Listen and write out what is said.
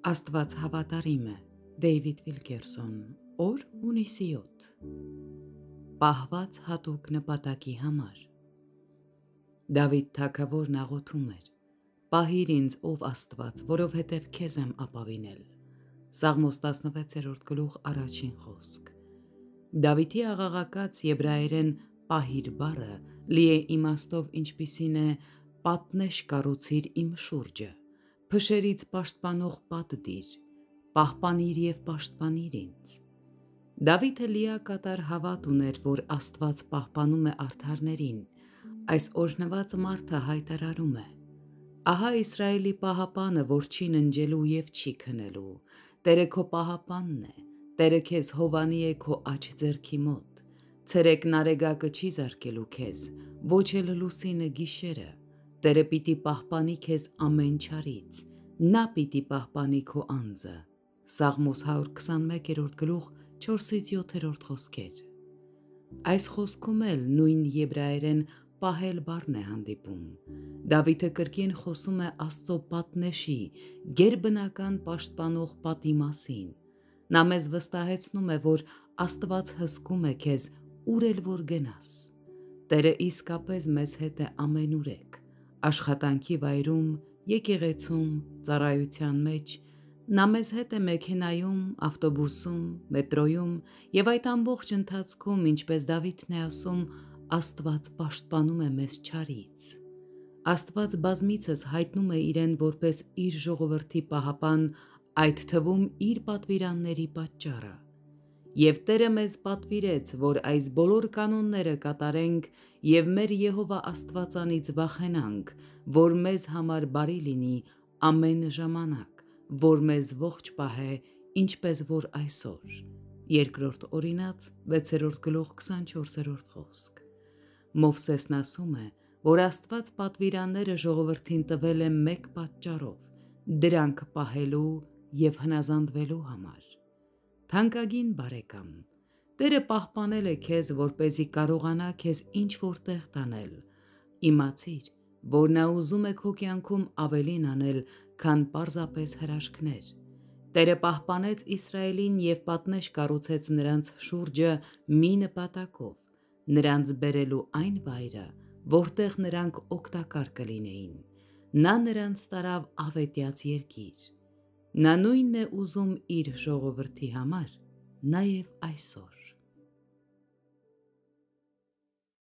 Աստված հավատարիմ է, Դեյվիդ Վիլքերսոն, օր հունիսի 7, պահված հատուկ նպատակի համար։ Դավիթ թագավորն աղոթում էր. «Պահիր ինձ, ով Աստված, որովհետև քեզ եմ ապավինել»։ Սաղմոս 16-րդ գլուխ առաջին խոսք։ Դավիթի աղաղակած եբրայերեն «պահիր» բառը լի է իմաստով, ինչպիսին է «պատնեշ կառուցիր իմ շուրջը», «փշերից պաշտպանող պատ դիր», «պահպանիր և պաշտպանիր ինձ»։ Դավիթը լիակատար հավատ ուներ, որ Աստված պահպանում է արդարներին։ Այս օրհնված մարդը հայտարարում է. «Ահա Իսրայելի պահապանը, որ չի ննջելու և չի քնելու, Տերը քո պահապանն է, Տերը քեզ հովանի է քո աջ ձեռքի մոտ, ցերեկն արեգակը չի զարկելու քեզ, ոչ էլ լուսինը գիշերը, Տերը պիտի պահպանի քեզ ամեն չարից, Նա պիտի պահպանի քո անձը»։ Սաղմոս 121-րդ գլուխ 4-7 խոսքեր։ Այս խոսքում էլ նույն եբրայերեն «պահել» բառն է հանդիպում։ Դավիթը կրկին խոսում է Աստծո պատնեշի, գերբնական պաշտպանող պատի մասին։ Նա մեզ վստահեցնում է, որ Աստված հսկում է քեզ, ուր էլ որ գնաս։ Տերը իսկապես մեզ հետ է ամենուրեք, աշխատանքի վայրում, եկեղեցում, ծառայության մեջ, Նա մեզ հետ է մեքենայում, ավտոբուսում, մետրոյում և այդ ամբողջ ընթացքում, ինչպես Դավիթն է ասում, Աստված պաշտպանում է մեզ չարից։ Աստված բազմիցս հայտնում է իրեն որպես իր ժողովրդի պահապան, այդ թվում իր պատվիրանների պատճառը։ Եվ Տերը մեզ պատվիրեց, որ այս բոլոր կանոնները կատարենք և մեր Եհովա Աստվածանից վախենանք, որ մեզ համար բարի լինի ամեն ժամանակ, որ մեզ ողջ պահե, ինչպես որ այսօր։ Երկրորդ Օրինաց 6-րդ գլուխ 24-րդ խոսք։ Մովսեսն ասում է, որ Աստված պատվիրանները ժողովրդին տվել է մեկ պատճառով՝ դրանք պահելու և հնազանդվելու համար։ Թանկագին բարեկամ, Տերը պահպանել է քեզ, որպեսզի կարողանա քեզ ինչ-որ տեղ տանել։ Իմացիր, որ Նա ուզում է քո կյանքում ավելին անել, քան պարզապես հրաշքներ։ Տերը պահպանեց Իսրայելին և պատնեշ կառուցեց նրանց շուրջը մի նպատակով՝ նրանց բերելու այն վայրը, որտեղ նրանք օգտակար կլինեին։ Նա նրանց տարավ ավետյաց երկիր։ Նա նույնն է ուզում իր ժողովրդի համար նաև այսօր։